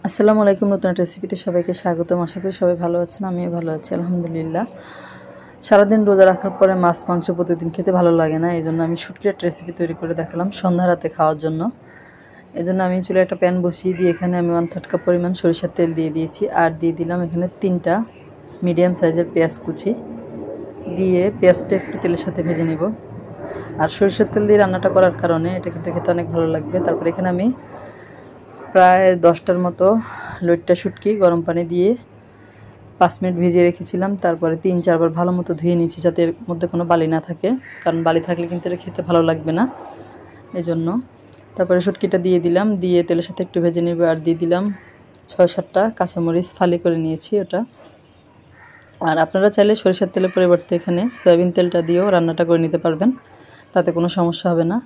আসসালামু আলাইকুম। নতুন একটা রেসিপিতে সবাইকে স্বাগতম। আশা করি সবাই ভালো আছেন, আমিও ভালো আছি আলহামদুলিল্লাহ। সারাদিন রোজা রাখার পরে মাছ মাংস প্রতিদিন খেতে ভালো লাগে না, এই জন্য আমি শুটকির একটা রেসিপি তৈরি করে দেখালাম সন্ধ্যা রাতে খাওয়ার জন্য। এই জন্য আমি চুলে একটা প্যান বসিয়ে দিয়ে এখানে আমি 1/3 কাপ পরিমাণ সরিষার তেল দিয়ে দিয়েছি, আর দিয়ে দিলাম এখানে 3টা মিডিয়াম সাইজের পেঁয়াজ কুচি দিয়ে পেঁয়াজটা একটু তেলের সাথে ভেজে নিব। আর সরিষার তেল দিয়ে রান্নাটা করার কারণে এটা কিন্তু খেতে অনেক ভালো লাগবে। তারপর এখানে আমি প্রায় 10টার মতো লইট্টা শুটকি গরম পানি দিয়ে 5 মিনিট ভিজিয়ে রেখেছিলাম। তারপরে 3-4 বার ভালো মতো ধুয়ে নিয়েছি যাতে এর মধ্যে কোনো বালি না থাকে, কারণ বালি থাকলে কিন্তু এটা খেতে ভালো লাগবে না, এই জন্য। তারপরে শুটকিটা দিয়ে দিলাম, দিয়ে তেলের সাথে একটু ভেজে নেব। আর দিয়ে দিলাম 6-7টা কাঁচামরিচ ফালি করে নিয়েছি ওটা। আর আপনারা চাইলে সরিষার তেলের পরিবর্তে এখানে সয়াবিন তেলটা দিয়েও রান্নাটা করে নিতে পারবেন, তাতে কোনো সমস্যা হবে না।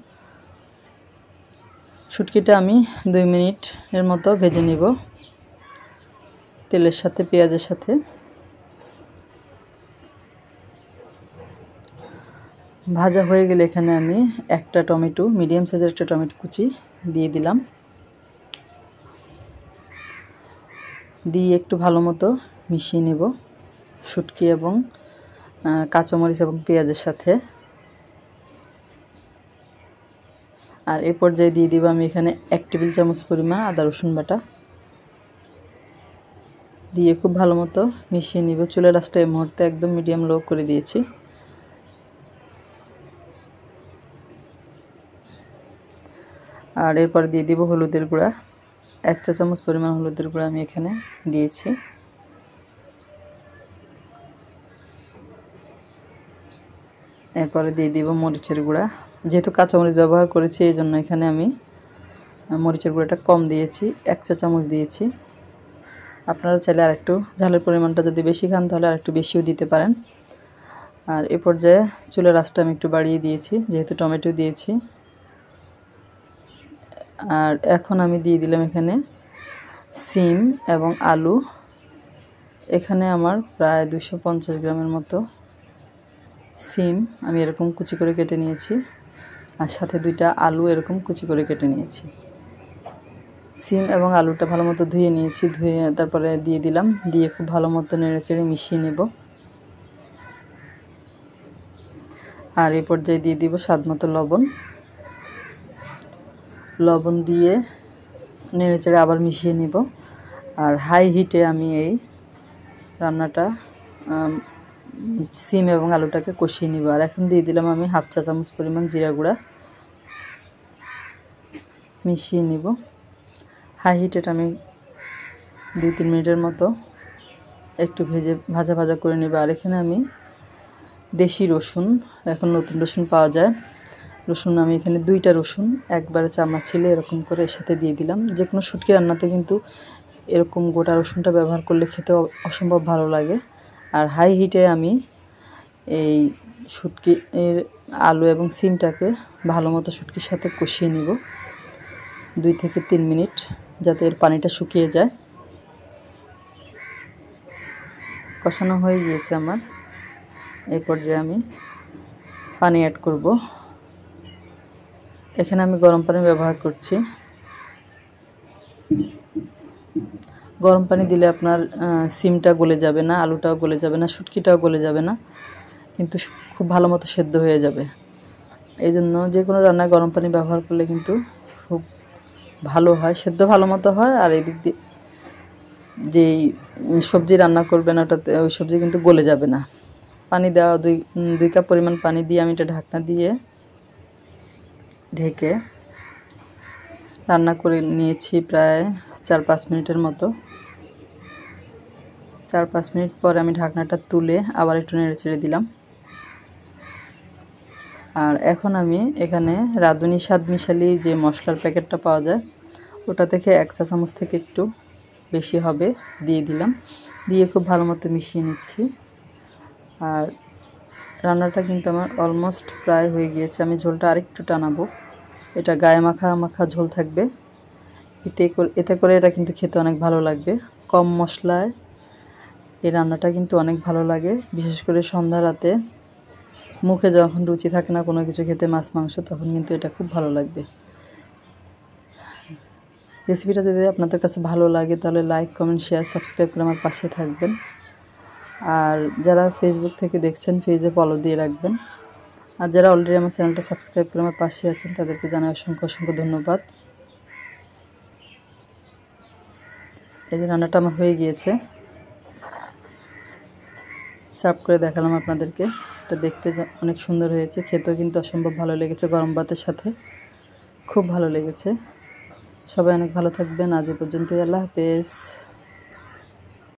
শুটকিটা আমি 2 মিনিটের মতো ভেজে নিব তেলের সাথে, পেঁয়াজের সাথে। ভাজা হয়ে গেলে এখানে আমি একটা টমেটো, মিডিয়াম সাইজের একটা টমেটো কুচি দিয়ে দিলাম, দিয়ে একটু ভালো মতো মিশিয়ে নেব শুটকি এবং কাঁচামরিচ এবং পেঁয়াজের সাথে। আর এই পর্যায়ে দিয়ে দিব আমি এখানে 1 টেবিল চামচ পরিমাণ আদা রসুন বাটা, দিয়ে খুব ভালো মতো মিশিয়ে নিব। চুলের আঁচটা এই মুহূর্তে একদম মিডিয়াম লো করে দিয়েছি। আর এরপর দিয়ে দিব হলুদের গুঁড়া, 1 চা চামচ পরিমাণ হলুদের গুঁড়া আমি এখানে দিয়েছি। এরপরে দিয়ে দিব মরিচের গুঁড়া, যেহেতু কাঁচামরিচ ব্যবহার করেছি এই জন্য এখানে আমি মরিচের গুঁড়াটা কম দিয়েছি, 1 চা চামচ দিয়েছি। আপনারা চাইলে আরেকটু ঝালের পরিমাণটা যদি বেশি খান তাহলে আরেকটু বেশিও দিতে পারেন। আর এ পর্যায়ে চুলের আঁচটা আমি একটু বাড়িয়ে দিয়েছি যেহেতু টমেটো দিয়েছি। আর এখন আমি দিয়ে দিলাম এখানে সিম এবং আলু। এখানে আমার প্রায় 250 গ্রামের মতো সিম আমি এরকম কুচি করে কেটে নিয়েছি, আর সাথে 2টা আলু এরকম কুচি করে কেটে নিয়েছি। সিম এবং আলুটা ভালো মতো ধুয়ে নিয়েছি, ধুয়ে তারপরে দিয়ে দিলাম, দিয়ে খুব ভালো মতো নেড়েচেড়ে মিশিয়ে নেব। আর এই পর্যায়ে দিয়ে দিব স্বাদ মতো লবণ দিয়ে নেড়েচেড়ে আবার মিশিয়ে নিব। আর হাই হিটে আমি এই রান্নাটা সিম এবং আলুটাকে কষিয়ে নিব। আর এখন দিয়ে দিলাম আমি 1/2 চা চামচ পরিমাণ জিরা গুঁড়া, মিশিয়ে নিব। হাই হিটে আমি 2-3 মিনিটের মতো একটু ভাজা করে নেব। আর এখানে আমি দেশি রসুন, এখন নতুন রসুন পাওয়া যায়, রসুন আমি এখানে 2টা রসুন একবারে চামড়া ছিলে এরকম করে এর সাথে দিয়ে দিলাম। যে কোনো শুটকি রান্নাতে কিন্তু এরকম গোটা রসুনটা ব্যবহার করলে খেতে অসম্ভব ভালো লাগে। আর হাই হিটে আমি এই শুটকি এর আলু এবং সিমটাকে ভালো মতো শুটকির সাথে কষিয়ে নিব 2 থেকে 3 মিনিট, যাতে এর পানিটা শুকিয়ে যায়। কষানো হয়ে গিয়েছে আমার। এই পর্যায়ে আমি পানি অ্যাড করব। এখানে আমি গরম পানি ব্যবহার করছি। গরম পানি দিলে আপনার সিমটা গলে যাবে না, আলুটাও গলে যাবে না, শুটকিটাও গলে যাবে না, কিন্তু খুব ভালো মতো সেদ্ধ হয়ে যাবে। এই জন্য যে কোনো রান্নায় গরম পানি ব্যবহার করলে কিন্তু খুব ভালো হয়, সেদ্ধ ভালো মতো হয়। আর এদিক দিয়ে যেই সবজি রান্না করবেন ওটাতে ওই সবজি কিন্তু গলে যাবে না। পানি দেওয়া 2 কাপ পরিমাণ পানি দিয়ে আমি এটা ঢাকনা দিয়ে ঢেকে রান্না করে নিয়েছি প্রায় 4-5 মিনিটের মতো। 4-5 মিনিট পরে আমি ঢাকনাটা তুলে আবার একটু নেড়েচেড়ে দিলাম। আর এখন আমি এখানে রাঁধুনি স্বাদ মিশালি যে মশলার প্যাকেটটা পাওয়া যায় ওটা থেকে 1 চা চামচ থেকে একটু বেশি হবে দিয়ে দিলাম, দিয়ে খুব ভালো মতো মিশিয়ে নিচ্ছি। আর রান্নাটা কিন্তু আমার অলমোস্ট প্রায় হয়ে গিয়েছে। আমি ঝোলটা আরেকটু টানাবো, এটা গায়ে মাখা ঝোল থাকবে। এতে করে এটা কিন্তু খেতে অনেক ভালো লাগবে। কম মশলায় এই রান্নাটা কিন্তু অনেক ভালো লাগে, বিশেষ করে সন্ধ্যা রাতে মুখে যখন রুচি থাকে না কোনো কিছু খেতে, মাছ মাংস, তখন কিন্তু এটা খুব ভালো লাগবে। রেসিপিটা যদি আপনাদের কাছে ভালো লাগে তাহলে লাইক, কমেন্ট, শেয়ার, সাবস্ক্রাইব করে আমার পাশে থাকবেন। আর যারা ফেসবুক থেকে দেখছেন পেজে ফলো দিয়ে রাখবেন। আর যারা অলরেডি আমার চ্যানেলটা সাবস্ক্রাইব করে আমার পাশে আছেন তাদেরকে জানাই অসংখ্য অসংখ্য ধন্যবাদ। এই যে রান্নাটা আমার হয়ে গিয়েছে, সার্ভ করে দেখালাম আপনাদেরকে। এটা দেখতে অনেক সুন্দর হয়েছে, খেতেও কিন্তু অসম্ভব ভালো লেগেছে, গরম ভাতের সাথে খুব ভালো লেগেছে। সবাই অনেক ভালো থাকবেন। আজ এ পর্যন্তই, আল্লাহ হাফেজ।